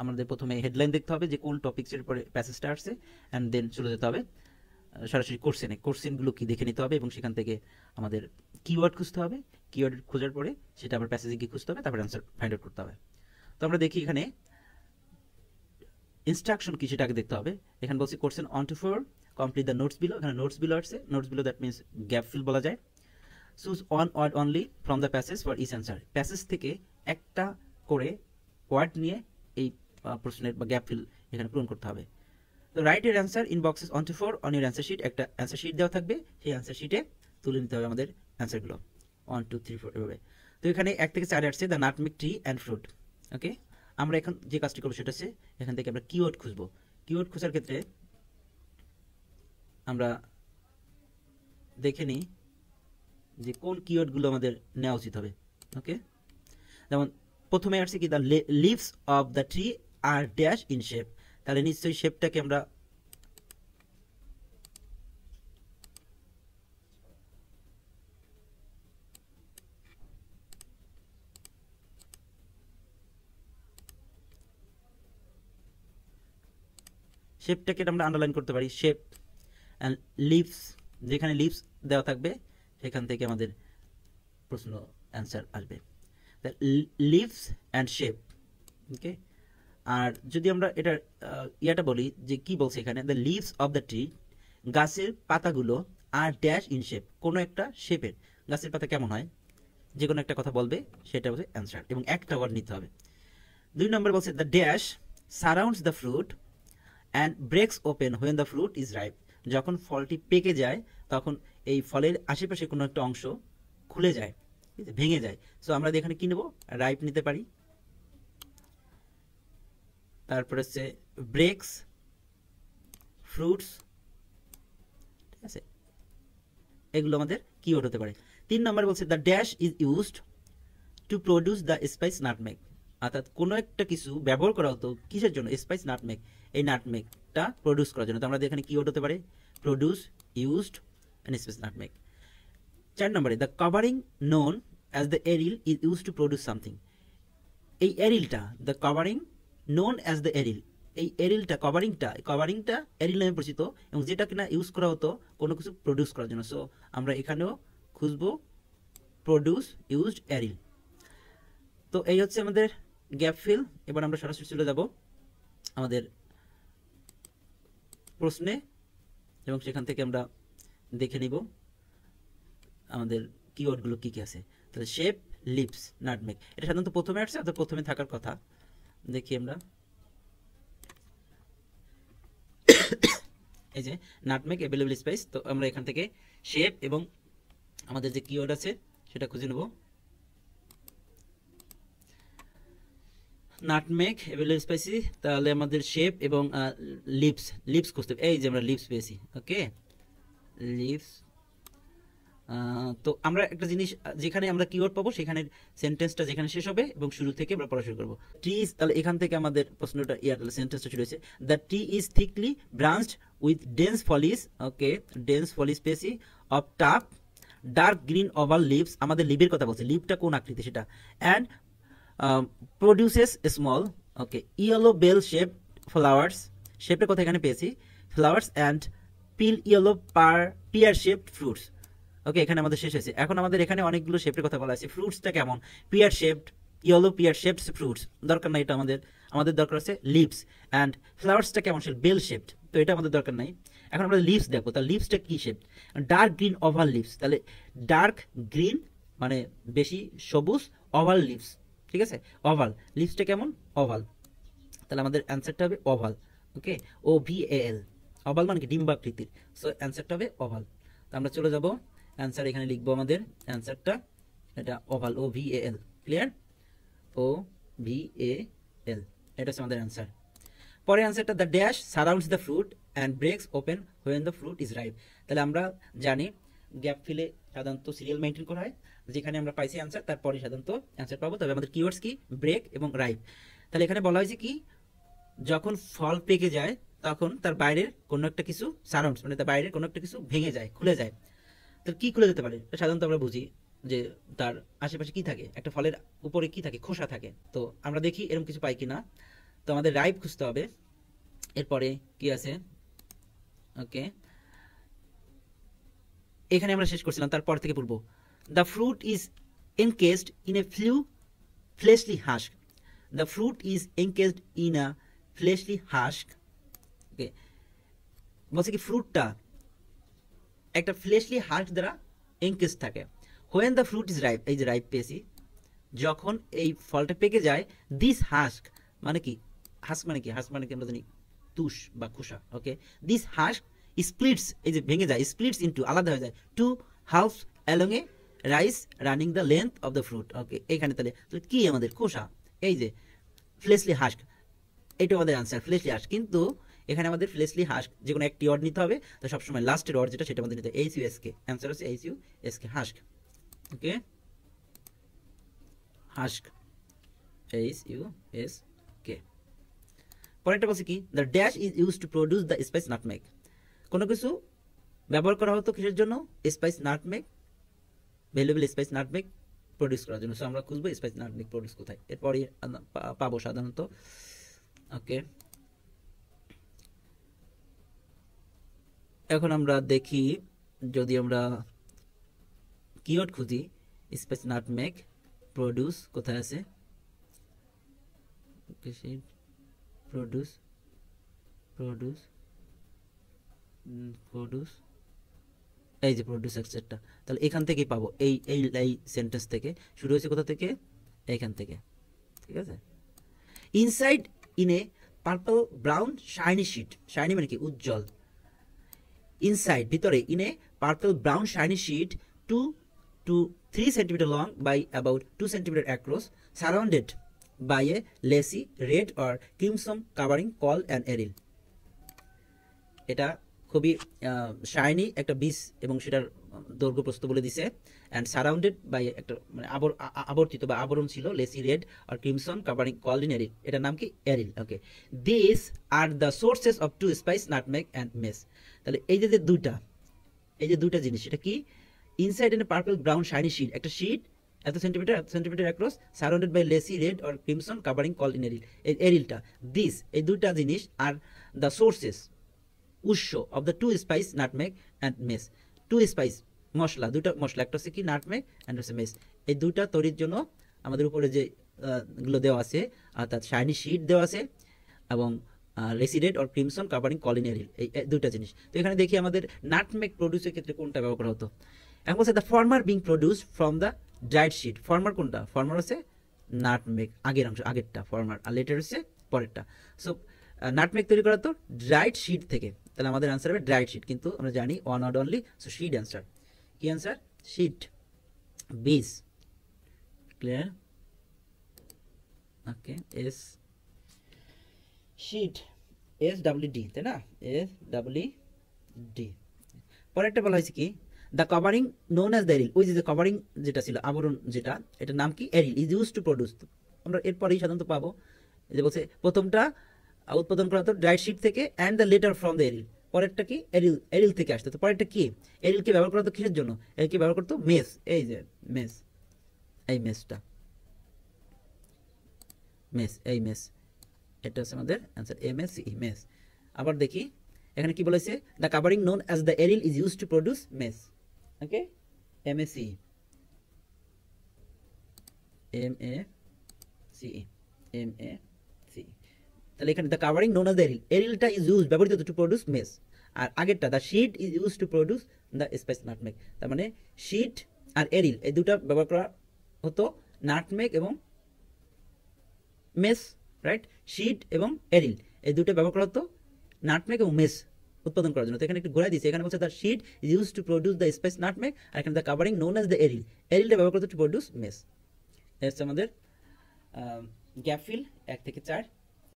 আমাদের প্রথমে হেডলাইন দেখতে হবে যে কোন টপিক্সের উপরে প্যাসেজটা আসছে, অ্যান্ড দেন চলে যেতে হবে সরাসরি কোশ্চেনগুলো কি দেখে নিতে হবে এবং সেখান থেকে আমাদের কিওয়ার্ড খুঁজতে হবে। কিওয়ার্ড খোঁজার পরে সেটা আবার প্যাসেজে গিয়ে খুঁজতে হবে, তারপর অ্যান্সার ফাইন্ড আউট করতে হবে। তো আমরা দেখি এখানে ইনস্ট্রাকশন কি সেটা আগে দেখতে হবে। এখানে বলছি question 1 to 4 complete the notes below. এখানে নোটস বিলো আসছে, notes below that means gap fill বলা যায়। Choose one word only from the passage for each answer. Passage থেকে একটা করে ওয়ার্ড নিয়ে এই প্রশ্নের বা গ্যাপ ফিল এখানে পূরণ করতে হবে। তো রাইট এর answer in boxes 1 to 4 on your answer sheet. একটা অ্যান্সার শিট দেওয়া থাকবে, সেই অ্যান্সার শিটে তুলে নিতে হবে আমাদের অ্যান্সারগুলো 1 2 3 4 এভাবে। তো এখানে 1 থেকে 4 আসছে the nutmeg tree and fruit. Okay, আমরা এখন যে কাজটি করবো সেটা হচ্ছে এখান থেকে আমরা কিওয়ার্ড খুঁজবো। কিওয়ার্ড খোঁজার ক্ষেত্রে আমরা দেখে নিই যে কোন কিওয়ার্ডগুলো আমাদের নেওয়া উচিত হবে। ওকে, যেমন প্রথমে আসছে কি the leaves of the tree আর ড্যাশ ইন শেপ। তাহলে নিশ্চয়ই শেপটাকে আমরা আমরা আন্ডারলাইন করতে পারি। শেপ অ্যান্ড লিভস, যেখানে লিভস দেওয়া থাকবে সেখান থেকে আমাদের প্রশ্ন অ্যান্সার আসবে। Leaves and shape. ওকে, আর যদি আমরা এটার ইয়াটা বলি যে কি বলছে এখানে the leaves of the tree, গাছের পাতাগুলো আর ড্যাশ ইন শেপ, কোনো একটা শেপের। গাছের পাতা কেমন হয়, যে কোনো একটা কথা বলবে, সেটা হচ্ছে অ্যান্সার এবং একটা ওয়ার্ড নিতে হবে। 2 নম্বর বলছে the dash surrounds the fruit and breaks open when the fruit is ripe. যখন ফলটি পেকে যায় তখন এই ফলের আশেপাশে কোনো একটা অংশ খুলে যায়, ভেঙে যায়। সো আমরা এখানে কি নেব, রাইপ নিতে পারি। তারপর হচ্ছে ব্রেক্স, ফ্রুটস, ঠিক আছে, এগুলো আমাদের কিওয়ার্ড হতে পারে। 3 নম্বর বলছে the dash is used to produce the spice nutmeg. অর্থাৎ কোনো একটা কিছু ব্যবহার করা হতো কিসের জন্য, স্পাইস নাটমেগ, এই নাটমেগটা প্রডিউস করার জন্য। তো আমরা এখানে কিওয়ার্ড হতে পারে produce, used and spice nutmeg. 4 নম্বরে the covering known as the aril is use to produce something. এই এরিলটা, the covering known as the aril, এই এরিলটা কভারিংটা এরিল নামে পরিচিত এবং যেটা কিনা ইউজ করা হতো কোনো কিছু প্রডিউস করার জন্য। সো আমরা এখানেও খুঁজবো প্রডিউস, ইউজড, এরিল। তো এই হচ্ছে আমাদের গ্যাপ ফিল। এবার আমরা সরাসরি চলে যাব আমাদের প্রশ্নে এবং সেখান থেকে আমরা দেখে নিব আমাদের কিওয়ার্ডগুলো কি কি আছে। তাহলে শেপ, লিপস, নাটমেগ, এটা সাধারণত প্রথমে আসছে, অর্থাৎ প্রথমে থাকার কথা। দেখি আমরা এই যে নাটমেগ অ্যাভেলেবল স্পাইস। তো আমরা এখান থেকে শেপ এবং আমাদের যে কিওয়ার্ড আছে সেটা খুঁজে নেব। নাটমেগ অ্যাভেলেবল স্পাইসি, তাহলে আমাদের শেপ এবং লিপস খুঁজতে হবে। এই যে আমরা লিপস পেয়েছি। ওকে, লিপস। তো আমরা একটা জিনিস, যেখানে আমরা কিওয়ার্ড পাবো সেখানে সেন্টেন্সটা যেখানে শেষ হবে এবং শুরু থেকে আমরা পড়া শুরু করবো। ট্রিজ, তাহলে এখান থেকে আমাদের প্রশ্নটা সেন্টেন্সটা শুরু হয়েছে the tree is thickly branched with dense foliage. Okay, dense foliage পেয়েছি of tough dark green oval leaves. আমাদের লিভের কথা বলছে, লিভটা কোন আকৃতি সেটা। And produces small, okay, yellow bell shape flowers. শেপের কথা এখানে পেয়েছি, flowers and pale yellow pear shaped fruits. Okay, এখানে আমাদের শেষ হয়েছে। এখন আমাদের এখানে অনেকগুলো শেপের কথা বলা আছে। ফ্রুটসটা কেমন, pear shaped, yellow pear shaped fruits, দরকার নাই, এটা আমাদের দরকার আছে লিভস। অ্যান্ড ফ্লাওয়ার্সটা কেমন, বেল শেপড, তো এটা আমাদের দরকার নাই। এখন আমরা লিভস দেখবো, তাহলে লিভসটা কি shape, dark green oval leaves. তাহলে ডার্ক গ্রিন মানে বেশি সবুজ, ওভাল লিভস, ঠিক আছে, ওভাল লিভসটা কেমন, ওভাল। তাহলে আমাদের অ্যান্সারটা হবে ওভাল। ওকে, OVAL, ওভাল মানে কি ডিম্বাকৃতির। সো অ্যান্সারটা হবে ওভাল। তো আমরা চলে যাব অ্যান্সার, এখানে লিখবো আমাদের অ্যান্সারটা, এটা ওভাল, OVAL, ক্লিয়ার, OVAL, এটা হচ্ছে আমাদের অ্যান্সার। পরে অ্যান্সারটা the dash surrounds the fruit and breaks open when the fruit is ripe. তাহলে আমরা জানি গ্যাপ ফিলে সাধারণত সিরিয়াল মেনটেন করা হয়, যেখানে আমরা পাইছি অ্যান্সার তারপরে সাধারণত অ্যান্সার পাবো। তবে আমাদের কিওয়ার্ডস কি, ব্রেক এবং রাইপ। তাহলে এখানে বলা হয়েছে কি, যখন ফল পেকে যায় তখন তার বাইরের কোনো একটা কিছু সারাউন্ডস মানে তার বাইরের কোনো একটা কিছু ভেঙে যায়, খুলে যায়। তাহলে কি খুলে যেতে পারে, সাধারণত আমরা বুঝি যে তার আশেপাশে কি থাকে, একটা ফলের উপরে কি থাকে, খোসা থাকে। তো আমরা দেখি এরকম কিছু পাই কিনা। তো আমাদের রাইপ খুঁজতে হবে। এরপরে কি আছে, ওকে এখানে আমরা শেষ করছিলাম, তারপর থেকে পড়বো। The fruit is encased in a fleshy husk. The fruit is encased in a fleshy husk. Okay, বলছে কি ফ্রুটটা একটা ফ্লেশলি হাস্ক দ্বারা এনকেস থাকে। When the fruit is ripe, এই যে রাইপ পেয়েছি, যখন এই ফলটা পেকে যায়, দিস হাস্ক মানে কি, হাস্ক মানে কি, হাস্ক মানে কি আমরা জানি তুষ বা খোসা। ওকে, দিস হাস্ক স্প্লিটস, এই যে ভেঙে যায়, স্প্লিটস ইনটু আলাদা হয়ে যায়, two halves along a ridge running the length of the fruit. Okay, এখানে তাহলে কি আমাদের খোসা, এই যে ফ্লেশলি হাস্ক, এটা আমাদের আনসার ফ্লেশলি হাস্ক। কিন্তু এখানে আমাদের ফ্লেশলি হাস্ক যে কোনো একটি ওয়ার্ড নিতে হবে, তো সবসময় লাস্টের ওয়ার্ড যেটা সেটা আমাদের নিতে হবে H U S K, answer হচ্ছে H U S K, husk. Okay, husk, H U S K. পরেরটা বলছে কি, the dash is use to produce the spice nutmeg. কোনো কিছু ব্যবহার করা হতো কিসের জন্য, spice nutmeg, valuable spice nutmeg produce করার জন্য। সো আমরা খুঁজবো স্পাইস নাটমেগ প্রডিউস কোথায়, এরপরই পাবো সাধারণত। ওকে, এখন আমরা দেখি যদি আমরা কিওয়ার্ড খুঁজি, স্পাইস নাটমেগ প্রডিউস কোথায় আছে, প্রডিউস প্রডিউস প্রডিউস, এই যে প্রডিউস এক্সেট্রা, তাহলে এখান থেকেই পাবো, এই এই এই সেন্টেন্স থেকে শুরু হয়েছে, কোথা থেকে, এইখান থেকে। ঠিক আছে, inside in a purple brown shiny sheet, shiny মানে কি উজ্জ্বল, ইনসাইড ভিতরে, in a purple brown shiny sheet 2 to 3 centimeter long by about 2 centimeter across, surrounded by a lacy red or crimson covering called an eril. এটা খুবই shiny একটা বীজ এবং সেটার দৈর্ঘ্য প্রস্থ বলে দিছে, অ্যান্ড সারাউন্ডেড বাই একটা মানে আবর্তিত বা আবরণ ছিল, লেসি রেড আর crimson covering called in aril, এটার নাম কি aril. Okay, this are the sources of two spice nutmeg and mace. তাহলে এই যে দুইটা, এই যে দুইটা জিনিস, এটা কি, inside in a purple brown shiny seed, একটা শিট এত centimetre across, surrounded by lacy red or crimson covering called in aril, এরিলটা, দিস এই দুইটা জিনিস আর দ্য সোর্সেস উৎস of the two spice nutmeg and mace, two spice মশলা, দুইটা মশলা, একটা হচ্ছে কি নাটমেগ অ্যান্ড হচ্ছে মেস, এই দুইটা তৈরির জন্য আমাদের উপরে যে গুলো দেওয়া আছে, অর্থাৎ শাইনি শিট দেওয়া আছে এবং resident or crimson covering Colin aryl, এই দুইটা জিনিস। তো এখানে দেখি আমাদের নাটমেগ প্রডিউসের ক্ষেত্রে কোনটা ব্যবহার করা হতো। এখন বলছে the former being produce from the dried sheet, former কোনটা, ফর্মার হচ্ছে নাটমেগ আগের অংশ, আগেরটা ফর্মার, আর লেটার হচ্ছে পরেরটা। সো নাটমেগ তৈরি করা তো ড্রাইড শিট থেকে, তাহলে আমাদের আনসার হবে ড্রাইড শিট, কিন্তু আমরা জানি one word only, so seed answer. কি অ্যান্সার, শিট, বীজ, clear. Okay, S seed, S W D, তাই না, এস ডাব্লিউ ডি। পরেরটা বলা হয়েছে কি, the covering known as the aril, ওই যে কভারিং যেটা ছিল আবরণ যেটা, এটার নাম কি, aryl is use to produce. আমরা এরপরেই সাধারণত পাবো, এই যে বলছে প্রথমটা উৎপাদন করা হতো ড্রাইড শিট থেকে, and the letter from the aryl, পরেরটা কি, এরিল, এরিল থেকে আসতো। তো পরেরটা কি, এরিলকে ব্যবহার করা হতো কিসের জন্য, এরিলকে ব্যবহার করতো মেস, এই যে মেস, এই মেসটা, মেস, এই মেস, এটা হচ্ছে আমাদের answer, M S C, mace. আবার দেখি এখানে কি বলেছে, the covering known as the aril is use to produce mace. Okay, M A C, M A C, M A C, তাহলে এখানে the covering known as the aril, এরিলটা is use ব্যবহৃত to produce mace, আর আগেরটা the seed is use to produce the spice nutmeg. তার মানে sheet আর aryl এই দুটা ব্যবহার করা হতো নাটমেগ এবং মেস, রাইট, শিট এবং এরিল এই দুটো ব্যবহার করা হতো নাটমেগ এবং মেস উৎপাদন করার জন্য। তো এখানে একটু ঘোরা দিয়েছে, এখানে বলছে the seed is use to produce the spice nutmeg, আর এখানে the covering known as the aril, এরিলটা ব্যবহার করতে টু প্রডিউস মেস। এটা হচ্ছে আমাদের গ্যাপ ফিল 1 থেকে 4।